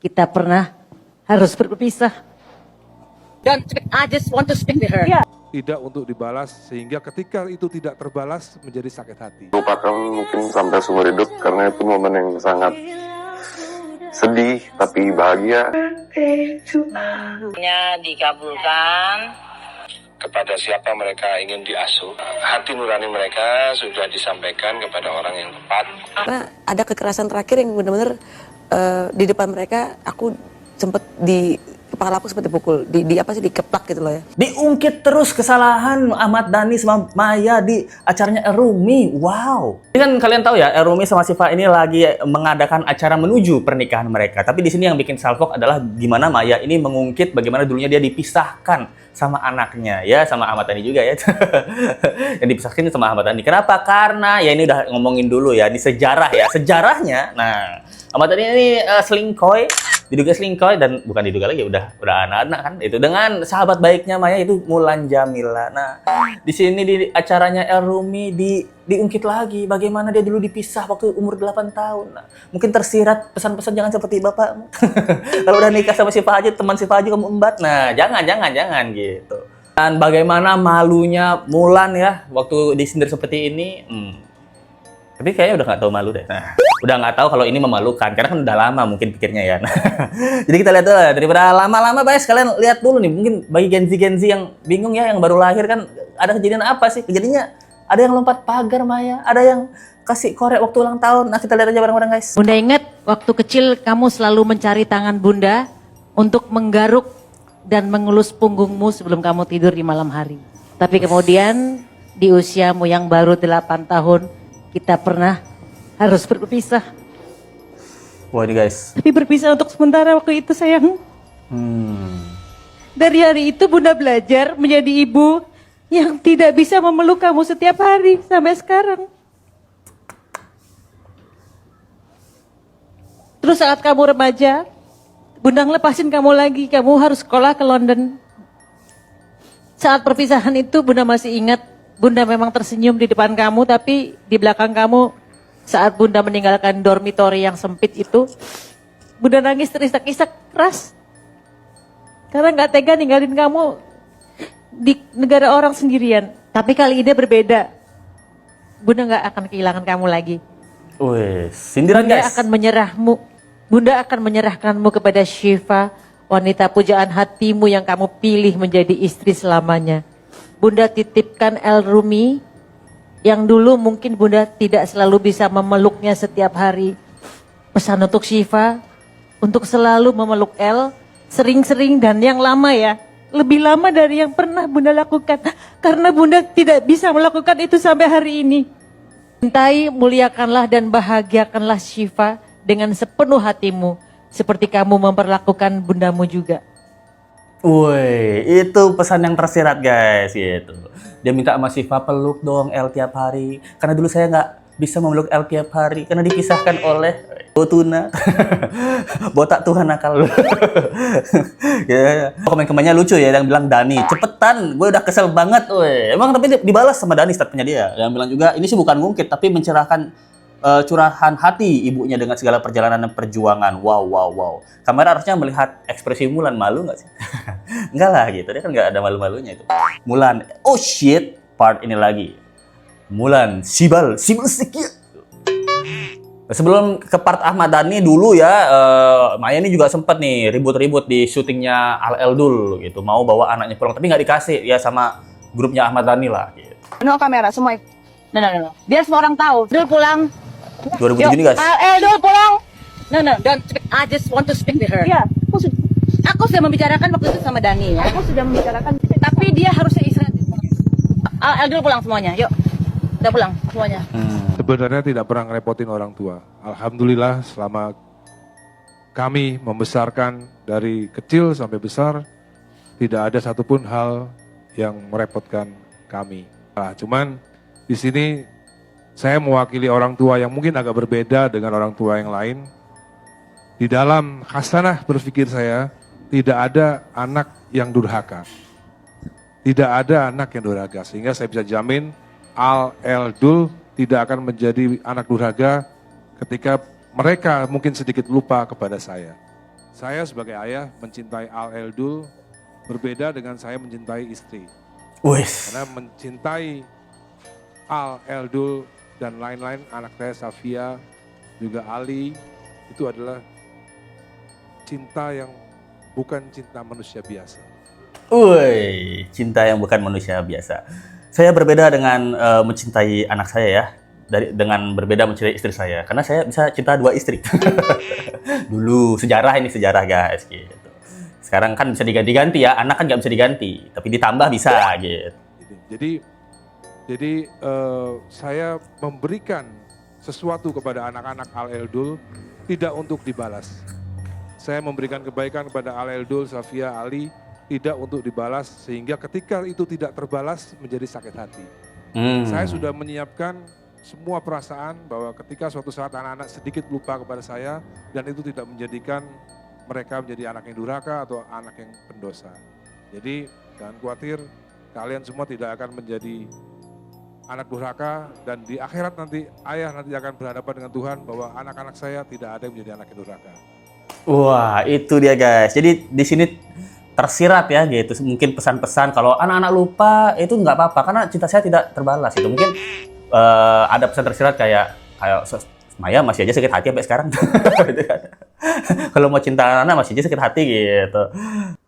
kita pernah harus berpisah. I just want to speak to her. Yeah. Tidak untuk dibalas, sehingga ketika itu tidak terbalas menjadi sakit hati. Lupakan mungkin sampai seumur hidup karena itu momen yang sangat sedih tapi bahagia. Dikabulkan Kepada siapa mereka ingin diasuh, hati nurani mereka sudah disampaikan kepada orang yang tepat. Karena ada kekerasan terakhir yang benar-benar di depan mereka, aku sempat di kepala aku seperti pukul, dikeplak gitu loh ya. Diungkit terus kesalahan Ahmad Dhani sama Maya di acaranya Erumi. Wow. Ini kan kalian tahu ya, Erumi sama Syifa ini lagi mengadakan acara menuju pernikahan mereka. Tapi di sini yang bikin salfok adalah gimana Maya ini mengungkit bagaimana dulunya dia dipisahkan sama anaknya ya, sama Ahmad Dhani juga ya. Yang dipisahkan sama Ahmad Dhani. Kenapa? Karena ya ini udah ngomongin dulu ya, di sejarah ya. Sejarahnya, nah Ahmad Dhani ini selingkuh, diduga selingkuh dan bukan diduga lagi, udah anak-anak kan itu dengan sahabat baiknya Maya itu Mulan Jamila. Nah, di sini di acaranya Erumi diungkit lagi bagaimana dia dulu dipisah waktu umur 8 tahun. Nah, mungkin tersirat pesan-pesan jangan seperti bapakmu. Kalau udah nikah sama Syifa aja, teman Syifa aja kamu embat. Nah, jangan gitu. Dan bagaimana malunya Mulan ya waktu disindir seperti ini. Tapi kayaknya udah nggak tahu malu deh. Nah, udah nggak tahu kalau ini memalukan karena kan udah lama mungkin pikirnya ya. Nah, jadi kita lihat dulu ya, daripada lama-lama guys, kalian lihat dulu nih, mungkin bagi Gen Z yang bingung ya, yang baru lahir kan, ada kejadian apa sih? Kejadiannya ada yang lompat pagar Maya, ada yang kasih korek waktu ulang tahun. Nah, kita lihat aja bareng-bareng guys. Bunda ingat waktu kecil kamu selalu mencari tangan Bunda untuk menggaruk dan mengelus punggungmu sebelum kamu tidur di malam hari. Tapi kemudian di usiamu yang baru 8 tahun, kita pernah harus berpisah. Wah ini guys. Tapi berpisah untuk sementara waktu itu sayang. Dari hari itu Bunda belajar menjadi ibu yang tidak bisa memeluk kamu setiap hari sampai sekarang. Terus saat kamu remaja, Bunda ngelepasin kamu lagi, kamu harus sekolah ke London. Saat perpisahan itu Bunda masih ingat, Bunda memang tersenyum di depan kamu, tapi di belakang kamu saat Bunda meninggalkan dormitory yang sempit itu, Bunda nangis terisak-isak keras. Karena gak tega ninggalin kamu di negara orang sendirian. Tapi kali ini berbeda. Bunda gak akan kehilangan kamu lagi. Wih, sindiran guys. Bunda akan menyerahkanmu kepada Syifa, wanita pujaan hatimu yang kamu pilih menjadi istri selamanya. Bunda titipkan Erumi yang dulu mungkin Bunda tidak selalu bisa memeluknya setiap hari. Pesan untuk Syifa, untuk selalu memeluk El, sering-sering dan yang lama ya. Lebih lama dari yang pernah Bunda lakukan. Karena Bunda tidak bisa melakukan itu sampai hari ini. Cintai, muliakanlah dan bahagiakanlah Syifa dengan sepenuh hatimu. Seperti kamu memperlakukan bundamu juga. Woi, itu pesan yang tersirat guys, gitu. Dia minta sama Syifa peluk dong El tiap hari. Karena dulu saya nggak bisa memeluk El tiap hari karena dipisahkan oleh Botuna. Botak Tuhan nakal. Ya, komen-komennya lucu ya, yang bilang Dhani, cepetan, gue udah kesel banget. Woi, emang tapi dibalas sama Dhani statementnya dia. Yang bilang juga ini sih bukan ngungkit tapi mencerahkan curahan hati ibunya dengan segala perjalanan dan perjuangan. Wow. Kamera harusnya melihat ekspresi Mulan, malu nggak sih? Enggak lah gitu, dia kan nggak ada malu-malunya itu. Mulan, oh shit, part ini lagi. Mulan, Sibal sekian. Sebelum ke part Ahmad Dhani dulu ya, Maya ini juga sempet nih ribut-ribut di syutingnya Al Eldul gitu. Mau bawa anaknya pulang, tapi nggak dikasih ya sama grupnya Ahmad Dhani lah gitu. No kamera semua. No. Biar semua orang tahu. Dul pulang. 2007 ini guys. Dul pulang. No, don't speak. I just want to speak to her. Iya, Aku sudah membicarakan waktu itu sama Dhani ya. aku sudah membicarakan. Tapi dia harusnya istirahat. Dul pulang semuanya, yuk. Udah pulang semuanya. Sebenarnya tidak pernah ngerepotin orang tua. Alhamdulillah selama kami membesarkan dari kecil sampai besar, tidak ada satupun hal yang merepotkan kami. Nah, cuman di sini saya mewakili orang tua yang mungkin agak berbeda dengan orang tua yang lain. Di dalam khasanah berpikir saya, tidak ada anak yang durhaka. Tidak ada anak yang durhaka. Sehingga saya bisa jamin Al Eldul tidak akan menjadi anak durhaka ketika mereka mungkin sedikit lupa kepada saya. saya sebagai ayah mencintai Al Eldul berbeda dengan saya mencintai istri. Wes. Karena mencintai Al Eldul dan lain-lain, anak saya Safia, juga Ali, itu adalah cinta yang bukan cinta manusia biasa. Woi, cinta yang bukan manusia biasa. Saya berbeda dengan mencintai anak saya ya. Dengan berbeda mencintai istri saya. Karena saya bisa cinta 2 istri. Dulu, sejarah guys. Gitu. Sekarang kan bisa diganti-ganti ya. Anak kan nggak bisa diganti. Tapi ditambah bisa gitu. Jadi saya memberikan sesuatu kepada anak-anak Al Eldul tidak untuk dibalas. Saya memberikan kebaikan kepada Al Eldul, Safia, Ali tidak untuk dibalas, sehingga ketika itu tidak terbalas menjadi sakit hati. Saya sudah menyiapkan semua perasaan bahwa ketika suatu saat anak-anak sedikit lupa kepada saya dan itu tidak menjadikan mereka menjadi anak yang durhaka atau anak yang pendosa. Jadi jangan khawatir, kalian semua tidak akan menjadi anak durhaka, dan di akhirat nanti ayah nanti akan berhadapan dengan Tuhan bahwa anak-anak saya tidak ada yang menjadi anak yang durhaka. Wah, itu dia guys. Jadi di sini tersirat ya gitu. Mungkin pesan-pesan kalau anak-anak lupa itu nggak apa-apa karena cinta saya tidak terbalas itu. Mungkin ada pesan tersirat kayak Maya masih aja sakit hati sampai sekarang. Kalau mau cinta anak masih aja sakit hati gitu.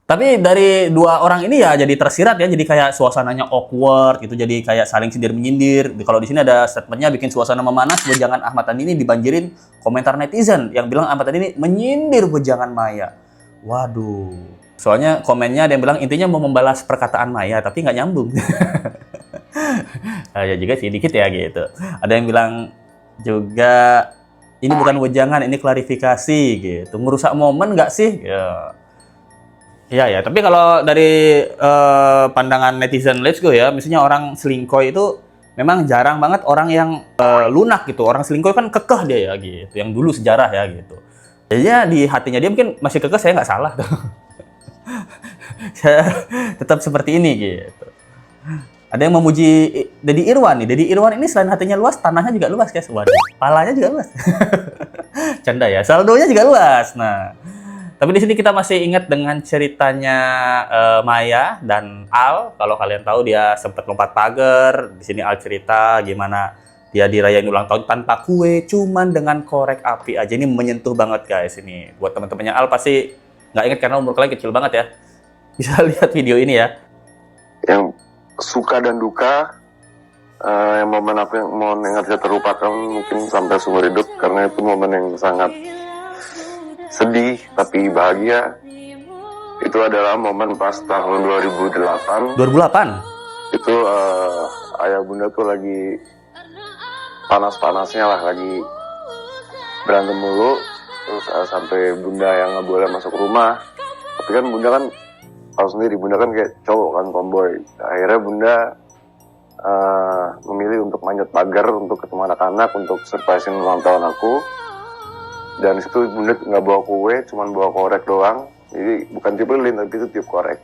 Tapi dari 2 orang ini ya jadi tersirat ya, jadi kayak suasananya awkward gitu, jadi kayak saling sindir menyindir. Kalau di sini ada statementnya bikin suasana memanas, wejangan Ahmad Dhani ini dibanjirin komentar netizen yang bilang Ahmad Dhani ini menyindir wejangan Maya. Waduh. Soalnya komennya ada yang bilang intinya mau membalas perkataan Maya tapi nggak nyambung. Ya juga sih dikit ya gitu. Ada yang bilang juga ini bukan wejangan, ini klarifikasi gitu. Merusak momen nggak sih? Ya, tapi kalau dari pandangan netizen Let's Go ya, misalnya orang selingkuh itu memang jarang banget orang yang lunak gitu. Orang selingkuh kan kekeh dia ya gitu, yang dulu sejarah ya gitu. Jadinya di hatinya dia mungkin masih kekeh, saya nggak salah tuh. Saya tetap seperti ini gitu. Ada yang memuji Deddy Irwan nih. Deddy Irwan ini selain hatinya luas, tanahnya juga luas guys. Waduh, palanya juga luas. Canda ya, saldonya juga luas. Nah, tapi di sini kita masih ingat dengan ceritanya Maya dan Al. Kalau kalian tahu dia sempat lompat pagar. Di sini Al cerita gimana dia dirayain ulang tahun tanpa kue, cuman dengan korek api aja. Ini menyentuh banget guys. Ini buat teman-temannya Al pasti nggak ingat karena umur kalian kecil banget ya. Bisa lihat video ini ya. Yang suka dan duka, yang momen apa yang bisa terlupakan mungkin sampai seumur hidup, karena itu momen yang sangat sedih tapi bahagia. Itu adalah momen pas tahun 2008. 2008? Itu ayah bunda tuh lagi panas-panasnya lah, lagi berantem mulu. Terus sampai bunda yang nggak boleh masuk rumah. Tapi kan bunda kan tahu sendiri, bunda kan kayak cowok kan, tomboy. Akhirnya bunda memilih untuk manjat pagar untuk ketemu anak-anak, untuk surprisein ulang tahun aku. Dan situ bunda nggak bawa kue, cuma bawa korek doang. Jadi bukan tiup lilin, tapi itu tiup korek.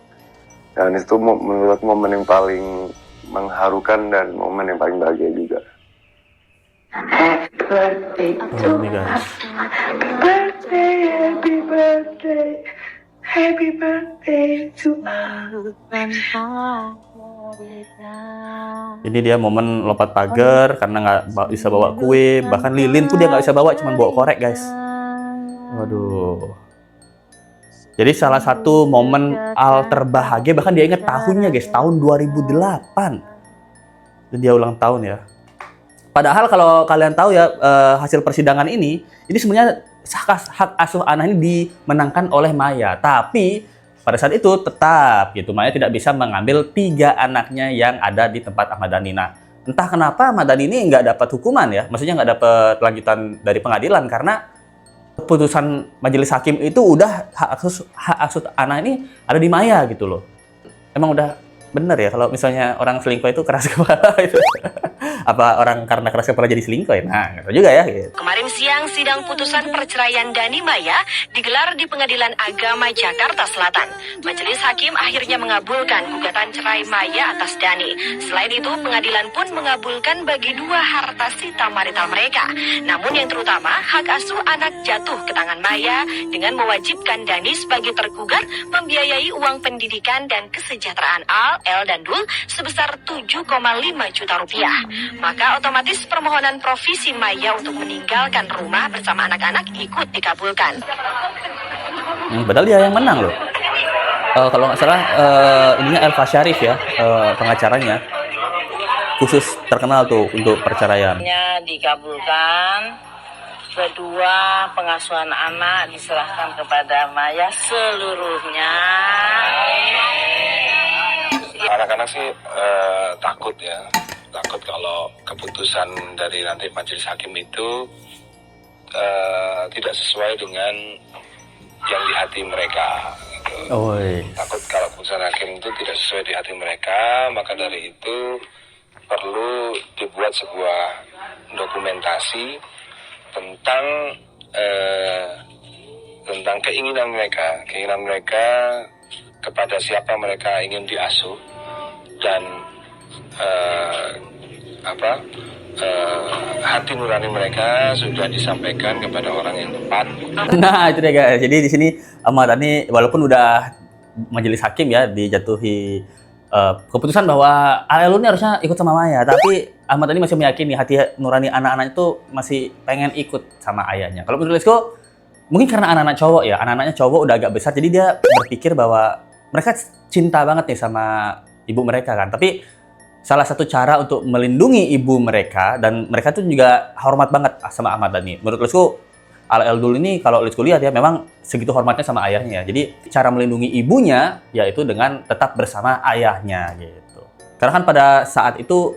Dan itu menurut momen yang paling mengharukan dan momen yang paling bahagia juga. Happy birthday to Ini guys. Happy birthday, happy birthday, happy birthday to Ini dia momen lompat pagar karena nggak bisa bawa kue, bahkan lilin pun dia nggak bisa bawa, cuma bawa korek guys. Waduh. Jadi salah satu momen Al terbahagia, bahkan dia ingat tahunnya guys, tahun 2008. Dan dia ulang tahun ya. Padahal kalau kalian tahu ya, hasil persidangan ini sebenarnya hak asuh anak ini dimenangkan oleh Maya. Tapi pada saat itu tetap gitu, Maya tidak bisa mengambil 3 anaknya yang ada di tempat Ahmad Dhani. Nah, entah kenapa Ahmad Dhani ini nggak dapat hukuman ya, maksudnya nggak dapat lanjutan dari pengadilan karena keputusan majelis hakim itu udah hak asuh anak ini ada di Maya gitu loh. Emang udah bener ya kalau misalnya orang selingkuh itu keras kepala itu. Apa orang karena keras kepala jadi selingkuh ya? Nah, nggak tahu juga ya. Gitu. Kemarin siang, sidang putusan perceraian Dani Maya digelar di Pengadilan Agama Jakarta Selatan. Majelis Hakim akhirnya mengabulkan gugatan cerai Maya atas Dani. Selain itu, pengadilan pun mengabulkan bagi 2 harta sita marital mereka. Namun yang terutama, hak asuh anak jatuh ke tangan Maya dengan mewajibkan Dani sebagai tergugat membiayai uang pendidikan dan kesejahteraan Al, El, dan Dul sebesar 7,5 juta rupiah. Maka otomatis permohonan provisi Maya untuk meninggalkan rumah bersama anak-anak ikut dikabulkan. Padahal dia yang menang loh. Kalau nggak salah, ininya Elva Syarif ya, pengacaranya. Khusus terkenal tuh untuk perceraian. Dikabulkan. Kedua, pengasuhan anak diserahkan kepada Maya seluruhnya. Anak-anak sih takut ya. Takut kalau keputusan dari nanti majelis hakim itu tidak sesuai dengan yang di hati mereka. Gitu. Takut kalau keputusan hakim itu tidak sesuai di hati mereka, maka dari itu perlu dibuat sebuah dokumentasi tentang keinginan mereka kepada siapa mereka ingin diasuh dan hati nurani mereka sudah disampaikan kepada orang yang tepat. Nah itu dia guys. Jadi di sini Ahmad Dhani walaupun udah majelis hakim ya dijatuhi keputusan bahwa Al ini harusnya ikut sama Maya, tapi Ahmad Dhani masih meyakini hati nurani anak-anak itu masih pengen ikut sama ayahnya. Kalau menurut Lesko, mungkin karena anak-anak cowok ya, anak-anaknya cowok udah agak besar, jadi dia berpikir bahwa mereka cinta banget nih sama ibu mereka kan. Tapi salah satu cara untuk melindungi ibu mereka, dan mereka tuh juga hormat banget sama Ahmad Dhani. Menurut Lesko, Al Dul ini kalau Lesko lihat ya memang segitu hormatnya sama ayahnya ya. Jadi cara melindungi ibunya yaitu dengan tetap bersama ayahnya gitu. Karena kan pada saat itu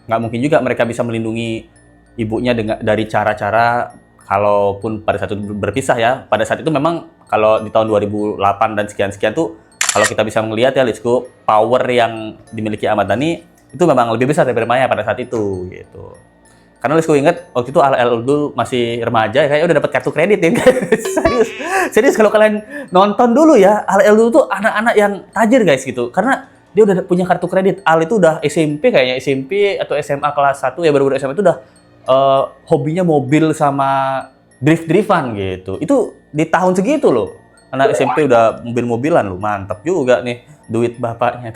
nggak mungkin juga mereka bisa melindungi ibunya dari cara-cara kalaupun pada saat itu berpisah ya. Pada saat itu memang kalau di tahun 2008 dan sekian-sekian tuh kalau kita bisa melihat ya Lesko, power yang dimiliki Ahmad Dhani itu memang lebih besar daripada Maya pada saat itu gitu. Karena Lesko ingat waktu itu Al Dul masih remaja, kayaknya udah dapat kartu kredit ya. Serius kalau kalian nonton dulu ya, Al Dul tuh anak-anak yang tajir guys gitu. Karena dia udah punya kartu kredit. Al itu udah SMP kayaknya, SMP atau SMA kelas 1 ya, baru-baru SMA itu udah hobinya mobil sama drift-driftan gitu. Itu di tahun segitu loh. Anak SMP udah mobil-mobilan loh, mantap juga nih duit bapaknya.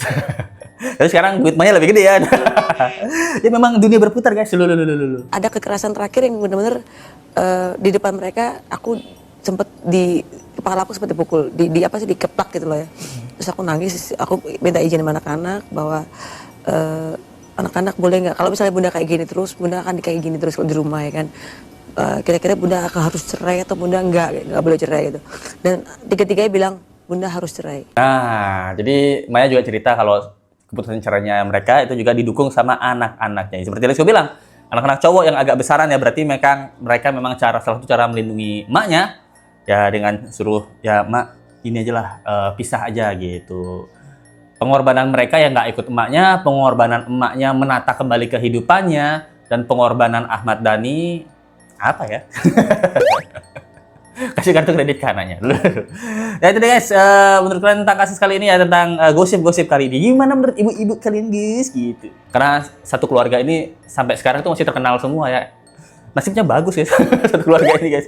Tapi sekarang duit Maya lebih gede ya. Ya memang dunia berputar guys. Ada kekerasan terakhir yang benar-benar di depan mereka, aku sempet kepala aku sempat dipukul, dikeplak gitu loh ya. Terus aku nangis, aku minta izin sama anak-anak bahwa anak-anak boleh nggak, kalau misalnya bunda kayak gini terus, bunda akan kayak gini terus kalau di rumah ya kan. Kira-kira bunda akan harus cerai atau bunda nggak boleh cerai gitu. Dan tiga-tiganya bilang bunda harus cerai. Nah, jadi Maya juga cerita kalau keputusan cerainya mereka itu juga didukung sama anak-anaknya. Seperti Lesko bilang, anak-anak cowok yang agak besaran ya, berarti mereka memang salah satu cara melindungi emaknya ya dengan suruh ya mak ini aja lah, pisah aja gitu. Pengorbanan mereka yang nggak ikut emaknya, pengorbanan emaknya menata kembali kehidupannya, dan pengorbanan Ahmad Dhani apa ya? Kasih kartu kredit ke anaknya. Ya itu deh guys, menurut kalian tentang kasus kali ini ya, tentang gosip-gosip kali ini. Gimana menurut ibu-ibu kalian guys gitu? Karena satu keluarga ini sampai sekarang tuh masih terkenal semua ya. Nasibnya bagus guys, satu keluarga ini guys.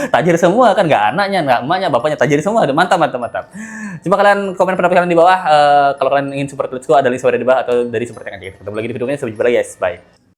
Tajir semua kan, nggak anaknya, nggak emaknya, bapaknya tajir semua. Mantap. Coba kalian komen pendapat kalian di bawah. Kalau kalian ingin support Lesko, ada link di bawah atau dari support yang aja. Ketemu lagi di videonya, sampai jumpa lagi guys. Bye.